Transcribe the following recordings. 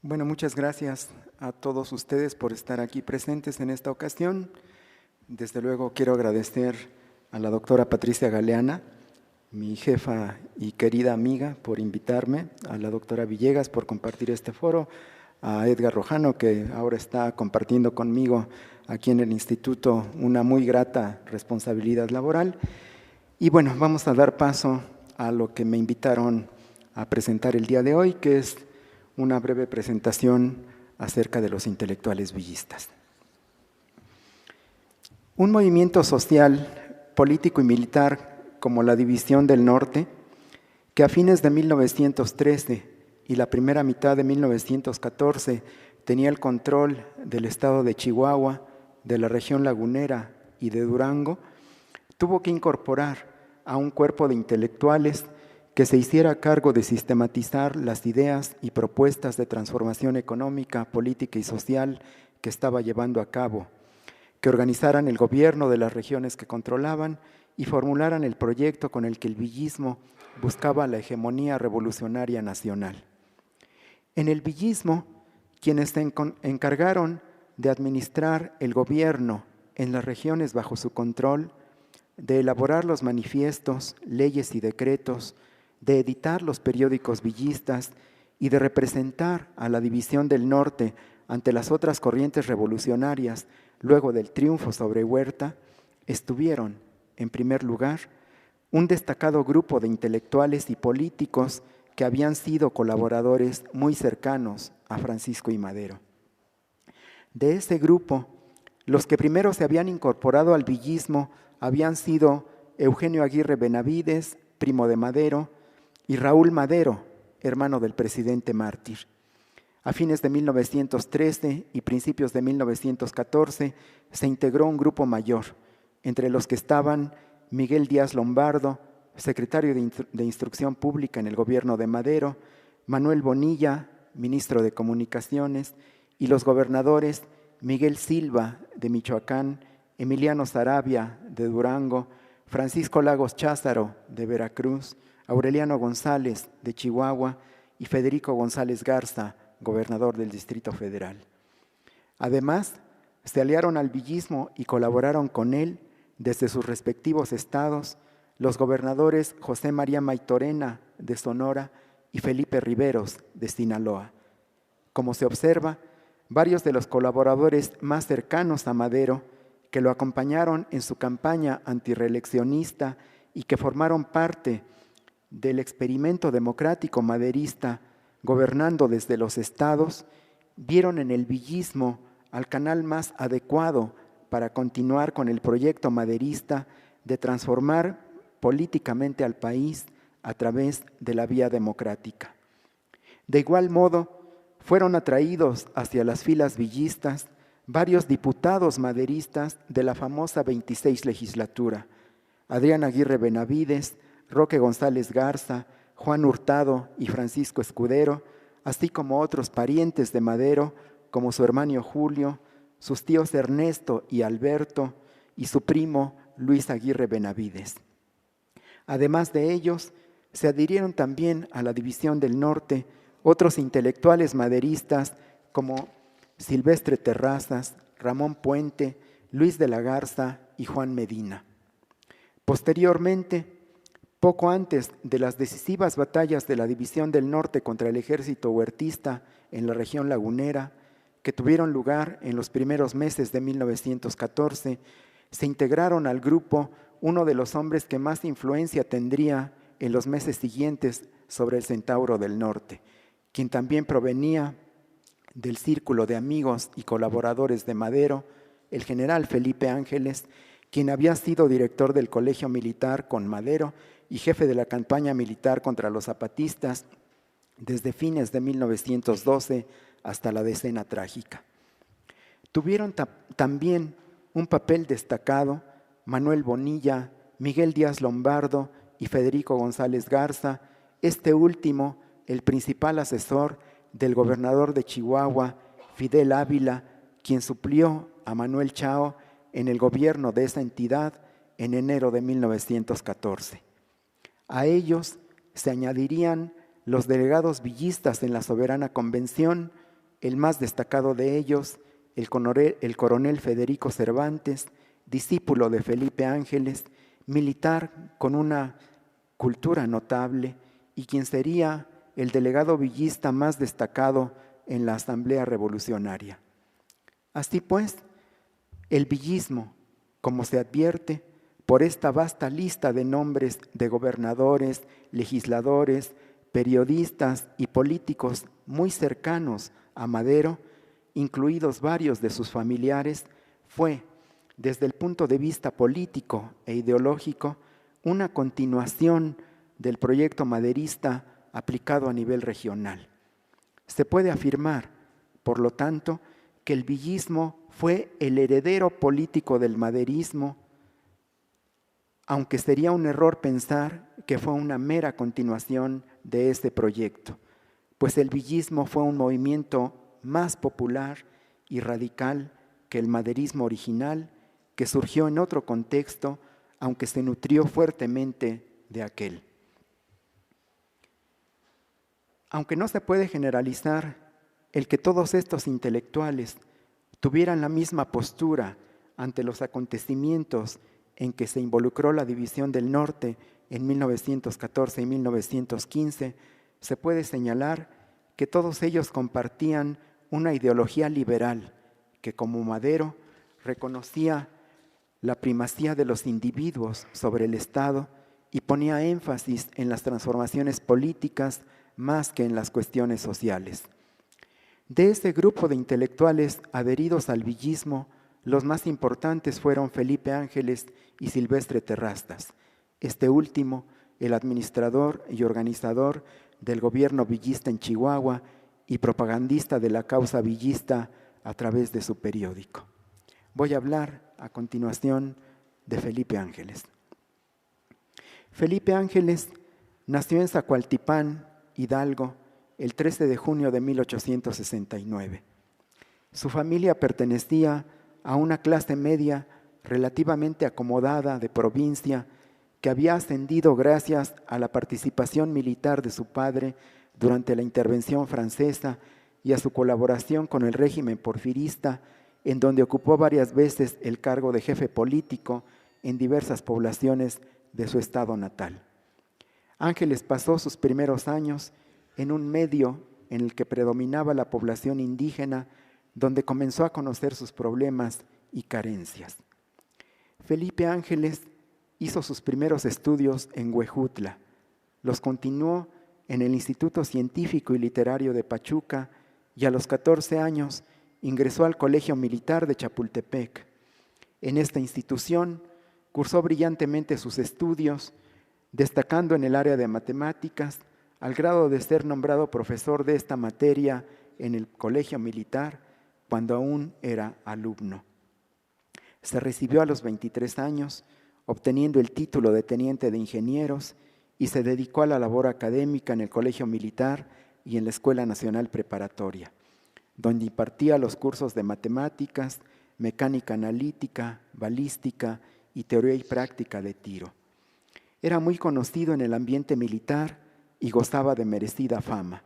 Bueno, muchas gracias a todos ustedes por estar aquí presentes en esta ocasión. Desde luego quiero agradecer a la doctora Patricia Galeana, mi jefa y querida amiga, por invitarme, a la doctora Villegas por compartir este foro, a Edgar Rojano, que ahora está compartiendo conmigo aquí en el instituto una muy grata responsabilidad laboral. Y bueno, vamos a dar paso a lo que me invitaron a presentar el día de hoy, que es una breve presentación acerca de los intelectuales villistas. Un movimiento social, político y militar como la División del Norte, que a fines de 1913 y la primera mitad de 1914 tenía el control del estado de Chihuahua, de la región lagunera y de Durango, tuvo que incorporar a un cuerpo de intelectuales que se hiciera cargo de sistematizar las ideas y propuestas de transformación económica, política y social que estaba llevando a cabo, que organizaran el gobierno de las regiones que controlaban y formularan el proyecto con el que el villismo buscaba la hegemonía revolucionaria nacional. En el villismo, quienes se encargaron de administrar el gobierno en las regiones bajo su control, de elaborar los manifiestos, leyes y decretos, de editar los periódicos villistas y de representar a la División del Norte ante las otras corrientes revolucionarias luego del triunfo sobre Huerta, estuvieron, en primer lugar, un destacado grupo de intelectuales y políticos que habían sido colaboradores muy cercanos a Francisco I. Madero. De ese grupo, los que primero se habían incorporado al villismo habían sido Eugenio Aguirre Benavides, primo de Madero, y Raúl Madero, hermano del presidente mártir. A fines de 1913 y principios de 1914 se integró un grupo mayor, entre los que estaban Miguel Díaz Lombardo, secretario de Instrucción Pública en el gobierno de Madero, Manuel Bonilla, ministro de Comunicaciones, y los gobernadores Miguel Silva, de Michoacán, Emiliano Saravia, de Durango, Francisco Lagos Cházaro, de Veracruz, Aureliano González, de Chihuahua, y Federico González Garza, gobernador del Distrito Federal. Además, se aliaron al villismo y colaboraron con él, desde sus respectivos estados, los gobernadores José María Maytorena, de Sonora, y Felipe Riveros, de Sinaloa. Como se observa, varios de los colaboradores más cercanos a Madero, que lo acompañaron en su campaña antirreeleccionista y que formaron parte del experimento democrático maderista, gobernando desde los estados, vieron en el villismo al canal más adecuado para continuar con el proyecto maderista de transformar políticamente al país a través de la vía democrática. De igual modo, fueron atraídos hacia las filas villistas varios diputados maderistas de la famosa 26 legislatura: Adrián Aguirre Benavides, Roque González Garza, Juan Hurtado y Francisco Escudero, así como otros parientes de Madero, como su hermano Julio, sus tíos Ernesto y Alberto, y su primo Luis Aguirre Benavides. Además de ellos, se adhirieron también a la División del Norte otros intelectuales maderistas como Silvestre Terrazas, Ramón Puente, Luis de la Garza y Juan Medina. Posteriormente, poco antes de las decisivas batallas de la División del Norte contra el ejército huertista en la región lagunera, que tuvieron lugar en los primeros meses de 1914, se integraron al grupo uno de los hombres que más influencia tendría en los meses siguientes sobre el Centauro del Norte, quien también provenía del círculo de amigos y colaboradores de Madero, el general Felipe Ángeles, quien había sido director del Colegio Militar con Madero y jefe de la campaña militar contra los zapatistas desde fines de 1912 hasta la Decena Trágica. Tuvieron también un papel destacado Manuel Bonilla, Miguel Díaz Lombardo y Federico González Garza, este último el principal asesor del gobernador de Chihuahua, Fidel Ávila, quien suplió a Manuel Chao en el gobierno de esa entidad en enero de 1914. A ellos se añadirían los delegados villistas en la Soberana Convención, el más destacado de ellos, el coronel Federico Cervantes, discípulo de Felipe Ángeles, militar con una cultura notable y quien sería el delegado villista más destacado en la Asamblea Revolucionaria. Así pues, el villismo, como se advierte por esta vasta lista de nombres de gobernadores, legisladores, periodistas y políticos muy cercanos a Madero, incluidos varios de sus familiares, fue, desde el punto de vista político e ideológico, una continuación del proyecto maderista aplicado a nivel regional. Se puede afirmar, por lo tanto, que el villismo fue el heredero político del maderismo, aunque sería un error pensar que fue una mera continuación de este proyecto, pues el villismo fue un movimiento más popular y radical que el maderismo original, que surgió en otro contexto, aunque se nutrió fuertemente de aquel. Aunque no se puede generalizar el que todos estos intelectuales tuvieran la misma postura ante los acontecimientos en que se involucró la División del Norte en 1914 y 1915, se puede señalar que todos ellos compartían una ideología liberal que, como Madero, reconocía la primacía de los individuos sobre el Estado y ponía énfasis en las transformaciones políticas más que en las cuestiones sociales. De ese grupo de intelectuales adheridos al villismo, los más importantes fueron Felipe Ángeles y Silvestre Terrastas, este último el administrador y organizador del gobierno villista en Chihuahua y propagandista de la causa villista a través de su periódico. Voy a hablar a continuación de Felipe Ángeles. Felipe Ángeles nació en Zacualtipán, Hidalgo, el 13 de junio de 1869. Su familia pertenecía a una clase media relativamente acomodada de provincia que había ascendido gracias a la participación militar de su padre durante la intervención francesa y a su colaboración con el régimen porfirista, en donde ocupó varias veces el cargo de jefe político en diversas poblaciones de su estado natal. Ángeles pasó sus primeros años en un medio en el que predominaba la población indígena, donde comenzó a conocer sus problemas y carencias. Felipe Ángeles hizo sus primeros estudios en Huejutla, los continuó en el Instituto Científico y Literario de Pachuca y a los 14 años ingresó al Colegio Militar de Chapultepec. En esta institución cursó brillantemente sus estudios, destacando en el área de matemáticas, al grado de ser nombrado profesor de esta materia en el Colegio Militar cuando aún era alumno. Se recibió a los 23 años, obteniendo el título de teniente de ingenieros, y se dedicó a la labor académica en el Colegio Militar y en la Escuela Nacional Preparatoria, donde impartía los cursos de matemáticas, mecánica analítica, balística y teoría y práctica de tiro. Era muy conocido en el ambiente militar y gozaba de merecida fama.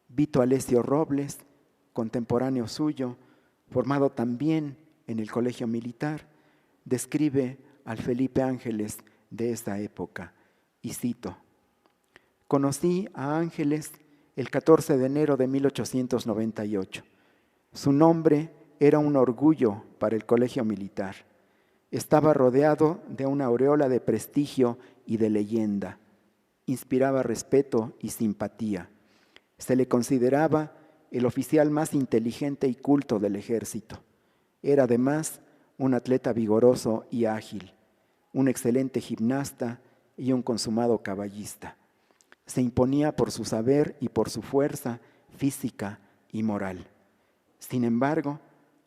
Vito Alessio Robles, contemporáneo suyo, formado también en el Colegio Militar, describe al Felipe Ángeles de esa época, y cito: «Conocí a Ángeles el 14 de enero de 1898. Su nombre era un orgullo para el Colegio Militar. Estaba rodeado de una aureola de prestigio y de leyenda. Inspiraba respeto y simpatía. Se le consideraba el oficial más inteligente y culto del ejército. Era además un atleta vigoroso y ágil, un excelente gimnasta y un consumado caballista. Se imponía por su saber y por su fuerza física y moral. Sin embargo,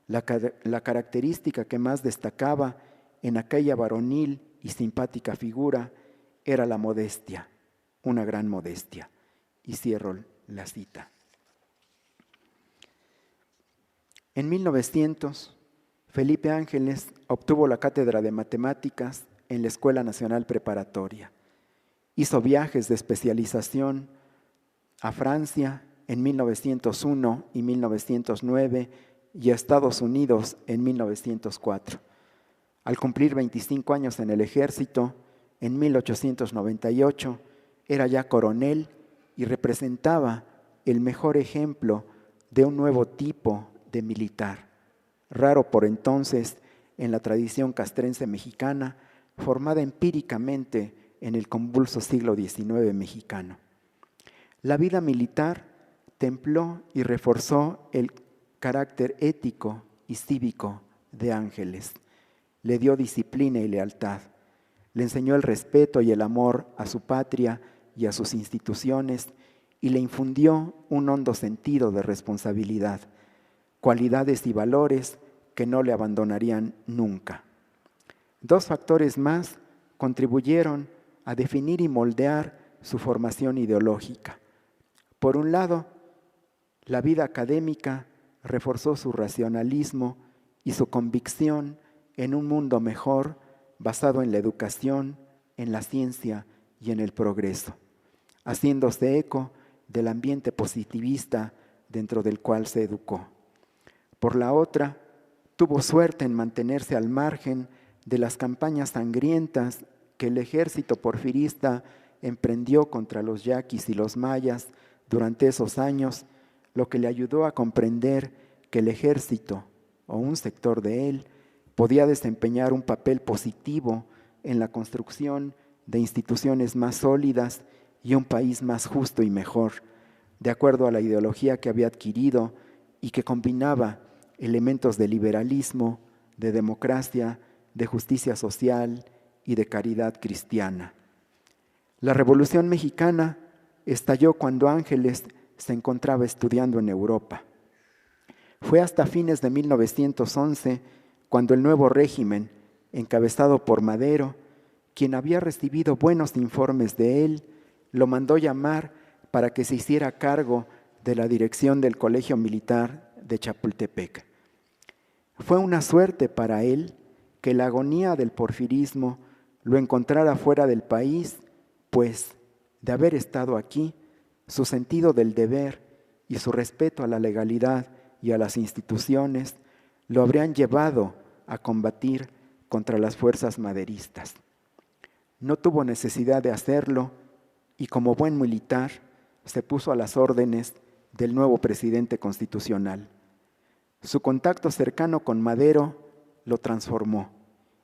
la característica que más destacaba en aquella varonil y simpática figura era la modestia, una gran modestia». Y cierro la cita. En 1900, Felipe Ángeles obtuvo la cátedra de matemáticas en la Escuela Nacional Preparatoria. Hizo viajes de especialización a Francia en 1901 y 1909 y a Estados Unidos en 1904. Al cumplir 25 años en el ejército, en 1898 era ya coronel y representaba el mejor ejemplo de un nuevo tipo de militar, raro por entonces en la tradición castrense mexicana, formada empíricamente en el convulso siglo XIX mexicano. La vida militar templó y reforzó el carácter ético y cívico de Ángeles. Le dio disciplina y lealtad. Le enseñó el respeto y el amor a su patria y a sus instituciones y le infundió un hondo sentido de responsabilidad, cualidades y valores que no le abandonarían nunca. Dos factores más contribuyeron a definir y moldear su formación ideológica. Por un lado, la vida académica reforzó su racionalismo y su convicción en un mundo mejor basado en la educación, en la ciencia y en el progreso, haciéndose eco del ambiente positivista dentro del cual se educó. Por la otra, tuvo suerte en mantenerse al margen de las campañas sangrientas que el ejército porfirista emprendió contra los yaquis y los mayas durante esos años, lo que le ayudó a comprender que el ejército, o un sector de él, podía desempeñar un papel positivo en la construcción de instituciones más sólidas y un país más justo y mejor, de acuerdo a la ideología que había adquirido y que combinaba elementos de liberalismo, de democracia, de justicia social y de caridad cristiana. La Revolución Mexicana estalló cuando Ángeles se encontraba estudiando en Europa. Fue hasta fines de 1911 cuando el nuevo régimen, encabezado por Madero, quien había recibido buenos informes de él, lo mandó llamar para que se hiciera cargo de la dirección del Colegio Militar de Chapultepec. Fue una suerte para él que la agonía del porfirismo lo encontrara fuera del país, pues, de haber estado aquí, su sentido del deber y su respeto a la legalidad y a las instituciones lo habrían llevado a combatir contra las fuerzas maderistas. No tuvo necesidad de hacerlo y como buen militar se puso a las órdenes del nuevo presidente constitucional. Su contacto cercano con Madero lo transformó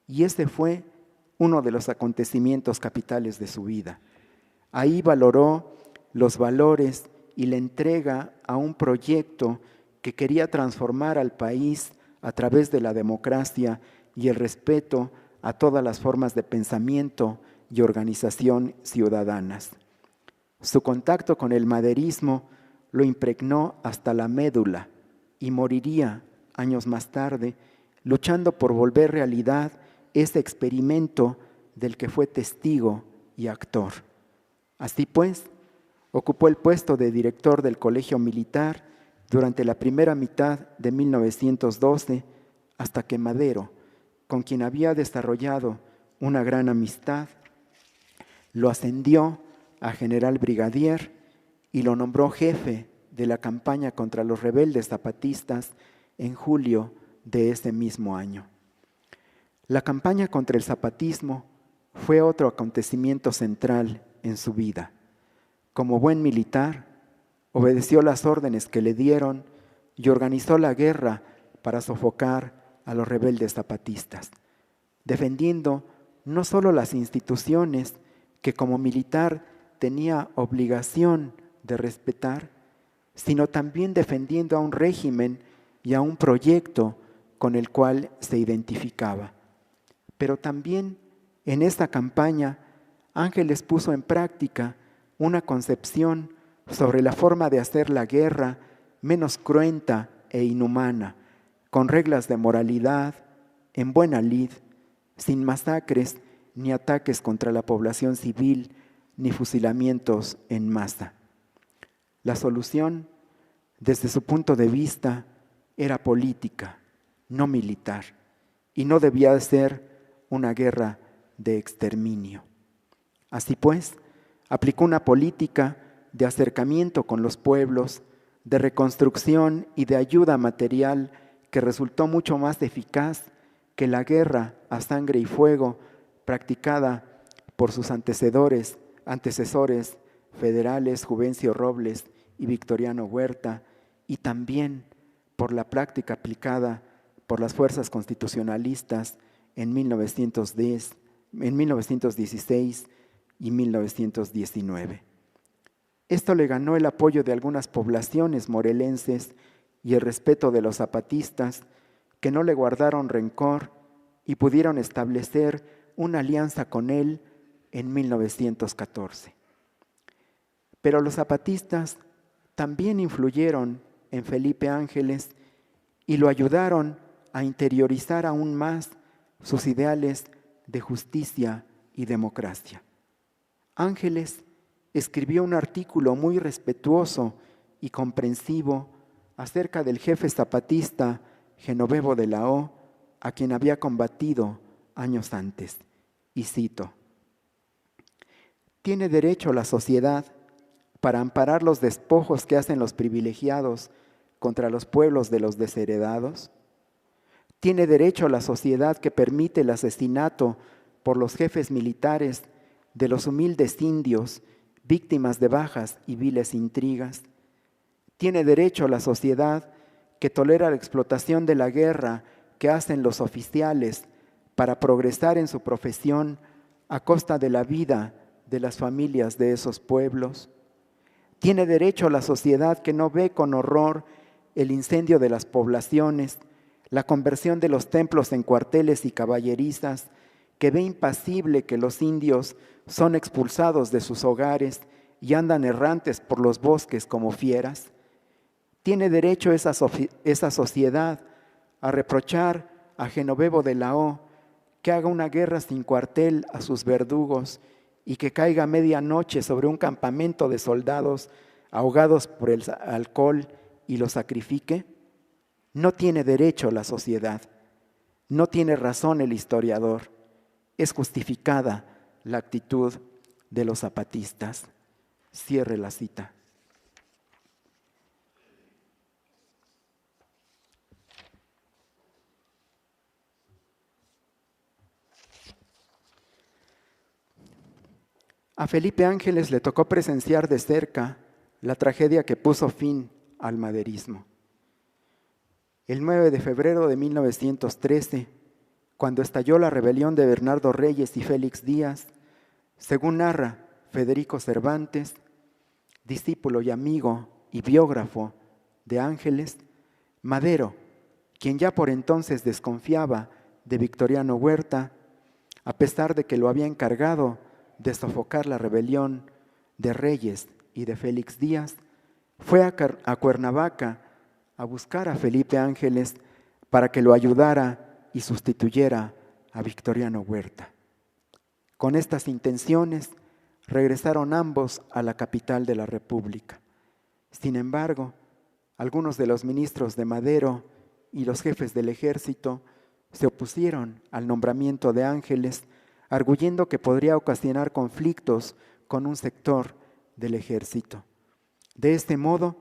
y ese fue uno de los acontecimientos capitales de su vida. Ahí valoró los valores y la entrega a un proyecto que quería transformar al país a través de la democracia y el respeto a todas las formas de pensamiento y organización ciudadanas. Su contacto con el maderismo lo impregnó hasta la médula y moriría años más tarde luchando por volver realidad ese experimento del que fue testigo y actor. Así pues, ocupó el puesto de director del Colegio Militar durante la primera mitad de 1912 hasta que Madero, con quien había desarrollado una gran amistad, lo ascendió a general brigadier y lo nombró jefe de la campaña contra los rebeldes zapatistas en julio de ese mismo año. La campaña contra el zapatismo fue otro acontecimiento central en su vida. Como buen militar, obedeció las órdenes que le dieron y organizó la guerra para sofocar a los rebeldes zapatistas, defendiendo no solo las instituciones que como militar tenía obligación de respetar, sino también defendiendo a un régimen y a un proyecto con el cual se identificaba. Pero también en esta campaña, Ángeles puso en práctica una concepción sobre la forma de hacer la guerra menos cruenta e inhumana, con reglas de moralidad, en buena lid, sin masacres ni ataques contra la población civil, ni fusilamientos en masa. La solución, desde su punto de vista, era política, no militar, y no debía ser una guerra de exterminio. Así pues, aplicó una política de acercamiento con los pueblos, de reconstrucción y de ayuda material que resultó mucho más eficaz que la guerra a sangre y fuego practicada por sus antecesores federales Juvencio Robles y Victoriano Huerta, y también por la práctica aplicada por las fuerzas constitucionalistas en 1916 y 1919. Esto le ganó el apoyo de algunas poblaciones morelenses y el respeto de los zapatistas, que no le guardaron rencor y pudieron establecer una alianza con él en 1914. Pero los zapatistas también influyeron en Felipe Ángeles y lo ayudaron a interiorizar aún más sus ideales de justicia y democracia. Ángeles escribió un artículo muy respetuoso y comprensivo acerca del jefe zapatista Genovevo de la O, a quien había combatido años antes, y cito: ¿tiene derecho la sociedad para amparar los despojos que hacen los privilegiados contra los pueblos de los desheredados? ¿Tiene derecho la sociedad que permite el asesinato por los jefes militares de los humildes indios, víctimas de bajas y viles intrigas? ¿Tiene derecho la sociedad que tolera la explotación de la guerra que hacen los oficiales para progresar en su profesión a costa de la vida de las familias de esos pueblos? ¿Tiene derecho la sociedad que no ve con horror el incendio de las poblaciones, la conversión de los templos en cuarteles y caballerizas, que ve impasible que los indios son expulsados de sus hogares y andan errantes por los bosques como fieras? ¿Tiene derecho esa sociedad a reprochar a Genovevo de la O que haga una guerra sin cuartel a sus verdugos y que caiga a medianoche sobre un campamento de soldados ahogados por el alcohol y los sacrifique? No tiene derecho la sociedad, no tiene razón el historiador. Es justificada la actitud de los zapatistas. Cierre la cita. A Felipe Ángeles le tocó presenciar de cerca la tragedia que puso fin al maderismo. El 9 de febrero de 1913, cuando estalló la rebelión de Bernardo Reyes y Félix Díaz, según narra Federico Cervantes, discípulo y amigo y biógrafo de Ángeles, Madero, quien ya por entonces desconfiaba de Victoriano Huerta, a pesar de que lo había encargado de sofocar la rebelión de Reyes y de Félix Díaz, fue a Cuernavaca a buscar a Felipe Ángeles para que lo ayudara y sustituyera a Victoriano Huerta. Con estas intenciones regresaron ambos a la capital de la República. Sin embargo, algunos de los ministros de Madero y los jefes del ejército se opusieron al nombramiento de Ángeles, arguyendo que podría ocasionar conflictos con un sector del ejército. De este modo,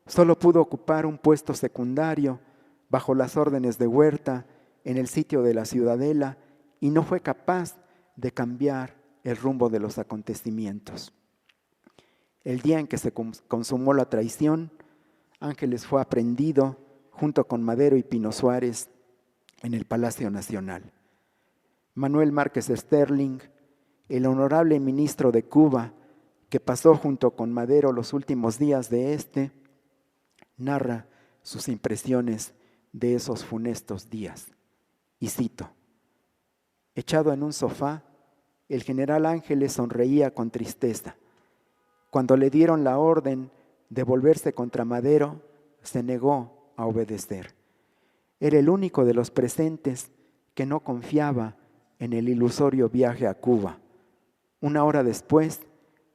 solo pudo ocupar un puesto secundario bajo las órdenes de Huerta en el sitio de la Ciudadela y no fue capaz de cambiar el rumbo de los acontecimientos. El día en que se consumó la traición, Ángeles fue aprehendido junto con Madero y Pino Suárez en el Palacio Nacional. Manuel Márquez Sterling, el honorable ministro de Cuba, que pasó junto con Madero los últimos días de este, narra sus impresiones de esos funestos días. Y cito: echado en un sofá, el general Ángeles sonreía con tristeza. Cuando le dieron la orden de volverse contra Madero, se negó a obedecer. Era el único de los presentes que no confiaba en el ilusorio viaje a Cuba. Una hora después,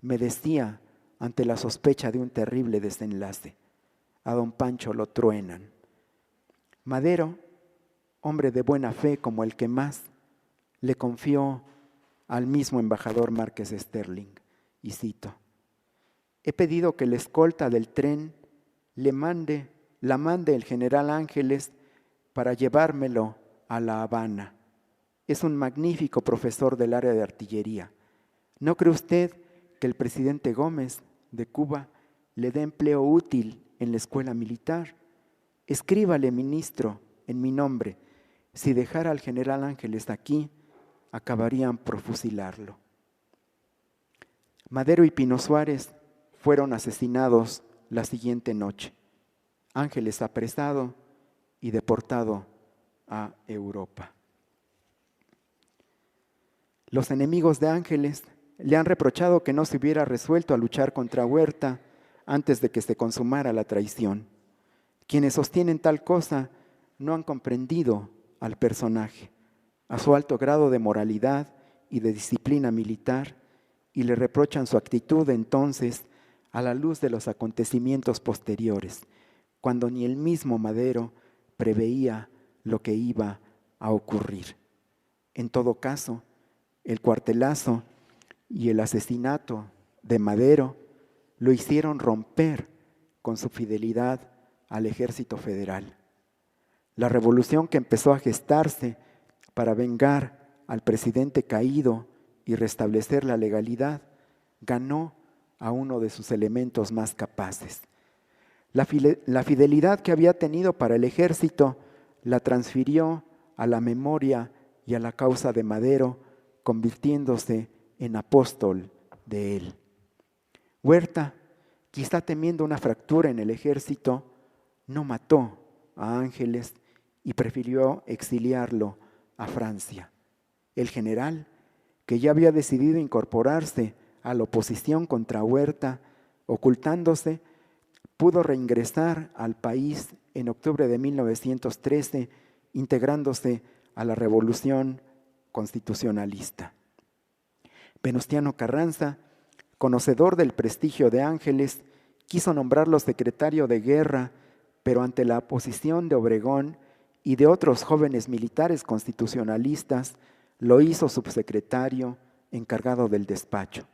me decía, ante la sospecha de un terrible desenlace: a don Pancho lo truenan. Madero, hombre de buena fe como el que más, le confió al mismo embajador Márquez Sterling, y cito: He pedido que la escolta del tren la mande el general Ángeles para llevármelo a La Habana. Es un magnífico profesor del área de artillería. ¿No cree usted que el presidente Gómez de Cuba le dé empleo útil en la escuela militar? Escríbale, ministro, en mi nombre. Si dejara al general Ángeles aquí, acabarían por fusilarlo. Madero y Pino Suárez fueron asesinados la siguiente noche. Ángeles apresado y deportado a Europa. Los enemigos de Ángeles le han reprochado que no se hubiera resuelto a luchar contra Huerta antes de que se consumara la traición. Quienes sostienen tal cosa no han comprendido al personaje, a su alto grado de moralidad y de disciplina militar, y le reprochan su actitud entonces a la luz de los acontecimientos posteriores, cuando ni el mismo Madero preveía lo que iba a ocurrir. En todo caso, el cuartelazo y el asesinato de Madero lo hicieron romper con su fidelidad al ejército federal. La revolución que empezó a gestarse para vengar al presidente caído y restablecer la legalidad ganó a uno de sus elementos más capaces. La fidelidad que había tenido para el ejército la transfirió a la memoria y a la causa de Madero, convirtiéndose en apóstol de él. Huerta, quizá temiendo una fractura en el ejército, no mató a Ángeles y prefirió exiliarlo a Francia. El general, que ya había decidido incorporarse a la oposición contra Huerta, ocultándose, pudo reingresar al país en octubre de 1913, integrándose a la revolución constitucionalista. Venustiano Carranza, conocedor del prestigio de Ángeles, quiso nombrarlo secretario de guerra, pero ante la oposición de Obregón y de otros jóvenes militares constitucionalistas, lo hizo subsecretario encargado del despacho.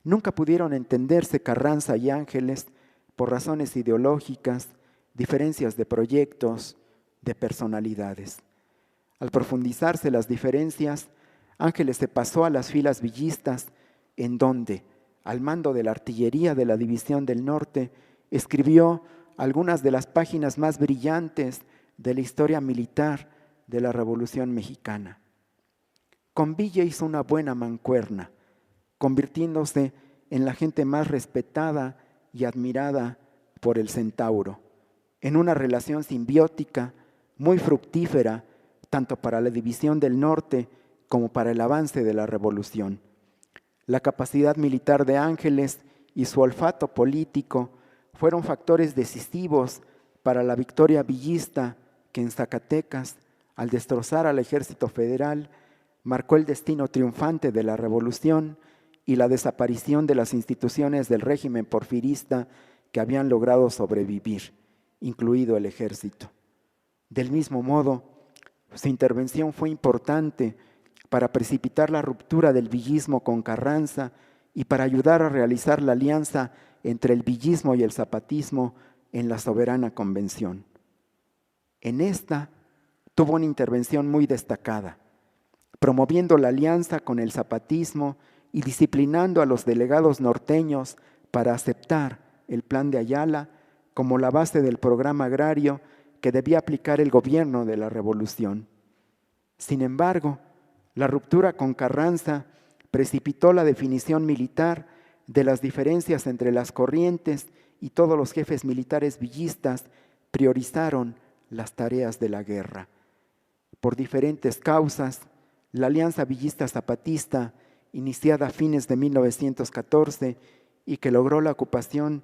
Nunca pudieron entenderse Carranza y Ángeles por razones ideológicas, diferencias de proyectos, de personalidades. Al profundizarse las diferencias, Ángeles se pasó a las filas villistas, en donde, al mando de la artillería de la División del Norte, escribió algunas de las páginas más brillantes de la historia militar de la Revolución Mexicana. Con Villa hizo una buena mancuerna, convirtiéndose en la gente más respetada y admirada por el Centauro, en una relación simbiótica muy fructífera tanto para la División del Norte como para el avance de la Revolución. La capacidad militar de Ángeles y su olfato político fueron factores decisivos para la victoria villista que en Zacatecas, al destrozar al ejército federal, marcó el destino triunfante de la Revolución y la desaparición de las instituciones del régimen porfirista que habían logrado sobrevivir, incluido el ejército. Del mismo modo, su intervención fue importante para precipitar la ruptura del villismo con Carranza y para ayudar a realizar la alianza entre el villismo y el zapatismo en la Soberana Convención. En esta tuvo una intervención muy destacada, promoviendo la alianza con el zapatismo y disciplinando a los delegados norteños para aceptar el Plan de Ayala como la base del programa agrario que debía aplicar el gobierno de la Revolución. Sin embargo, la ruptura con Carranza precipitó la definición militar de las diferencias entre las corrientes y todos los jefes militares villistas priorizaron las tareas de la guerra. Por diferentes causas, la Alianza Villista Zapatista, iniciada a fines de 1914 y que logró la ocupación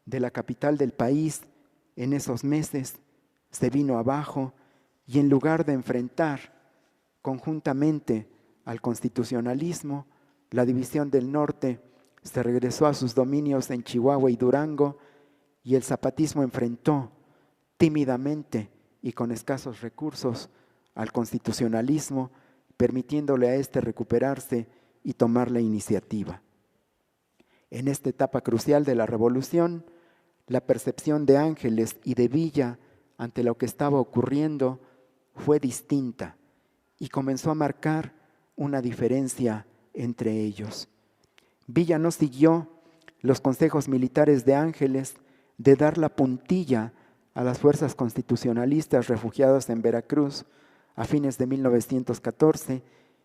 de la capital del país en esos meses, se vino abajo y en lugar de enfrentar conjuntamente al constitucionalismo, la División del Norte se regresó a sus dominios en Chihuahua y Durango y el zapatismo enfrentó tímidamente y con escasos recursos al constitucionalismo, permitiéndole a éste recuperarse y tomar la iniciativa. En esta etapa crucial de la revolución, la percepción de Ángeles y de Villa ante lo que estaba ocurriendo fue distinta y comenzó a marcar una diferencia entre ellos. Villa no siguió los consejos militares de Ángeles de dar la puntilla a las fuerzas constitucionalistas refugiadas en Veracruz a fines de 1914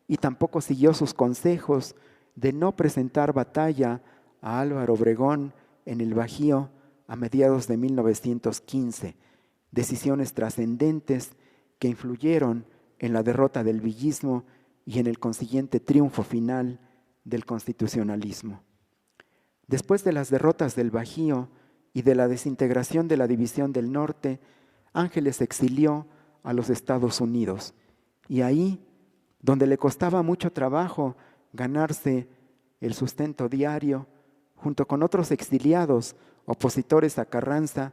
y tampoco siguió sus consejos de no presentar batalla a Álvaro Obregón en el Bajío a mediados de 1915, decisiones trascendentes que influyeron en la derrota del villismo y en el consiguiente triunfo final del constitucionalismo. Después de las derrotas del Bajío y de la desintegración de la División del Norte, Ángeles se exilió a los Estados Unidos y ahí, donde le costaba mucho trabajo ganarse el sustento diario, junto con otros exiliados opositores a Carranza,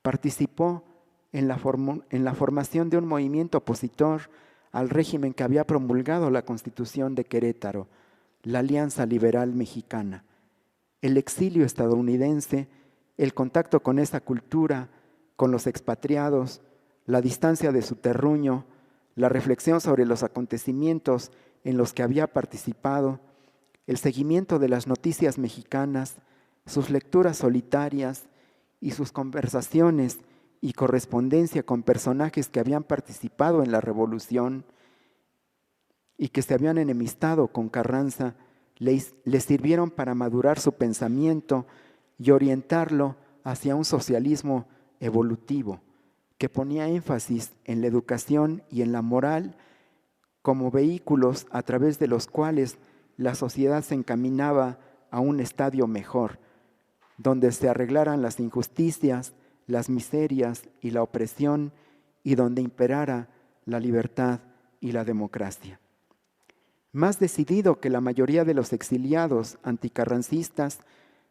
participó en la formación de un movimiento opositor al régimen que había promulgado la Constitución de Querétaro, la Alianza Liberal Mexicana. El exilio estadounidense, el contacto con esa cultura, con los expatriados, la distancia de su terruño, la reflexión sobre los acontecimientos en los que había participado, el seguimiento de las noticias mexicanas, sus lecturas solitarias y sus conversaciones y correspondencia con personajes que habían participado en la revolución y que se habían enemistado con Carranza, les sirvieron para madurar su pensamiento y orientarlo hacia un socialismo evolutivo que ponía énfasis en la educación y en la moral como vehículos a través de los cuales la sociedad se encaminaba a un estadio mejor, donde se arreglaran las injusticias, las miserias y la opresión, y donde imperara la libertad y la democracia. Más decidido que la mayoría de los exiliados anticarrancistas,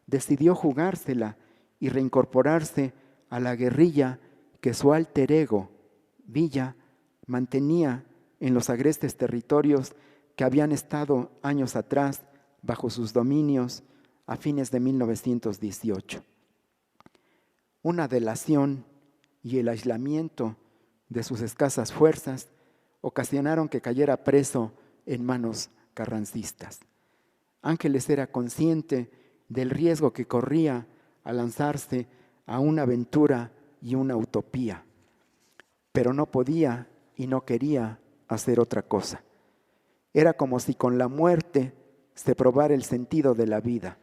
decidió jugársela y reincorporarse a la guerrilla que su alter ego, Villa, mantenía en los agrestes territorios que habían estado años atrás bajo sus dominios a fines de 1918. Una delación y el aislamiento de sus escasas fuerzas ocasionaron que cayera preso en manos carrancistas. Ángeles era consciente del riesgo que corría al lanzarse a una aventura y una utopía, pero no podía y no quería hacer otra cosa. Era como si con la muerte se probara el sentido de la vida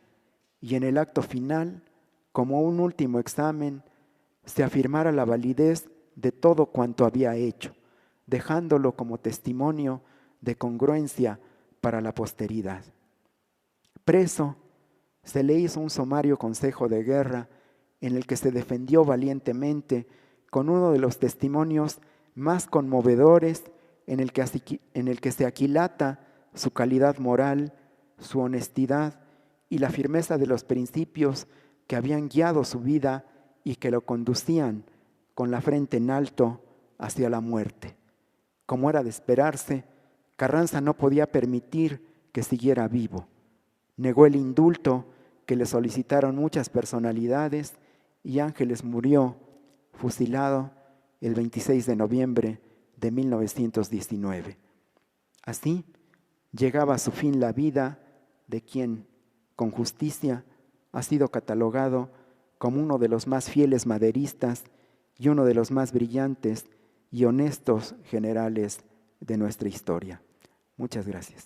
y en el acto final, como un último examen, se afirmara la validez de todo cuanto había hecho, dejándolo como testimonio de congruencia para la posteridad. Preso, se le hizo un sumario consejo de guerra en el que se defendió valientemente con uno de los testimonios más conmovedores en el que se aquilata su calidad moral, su honestidad y la firmeza de los principios que habían guiado su vida y que lo conducían con la frente en alto hacia la muerte. Como era de esperarse, Carranza no podía permitir que siguiera vivo. Negó el indulto que le solicitaron muchas personalidades y Ángeles murió fusilado el 26 de noviembre de 1919. Así llegaba a su fin la vida de quien, con justicia, ha sido catalogado como uno de los más fieles maderistas y uno de los más brillantes y honestos generales de nuestra historia. Muchas gracias.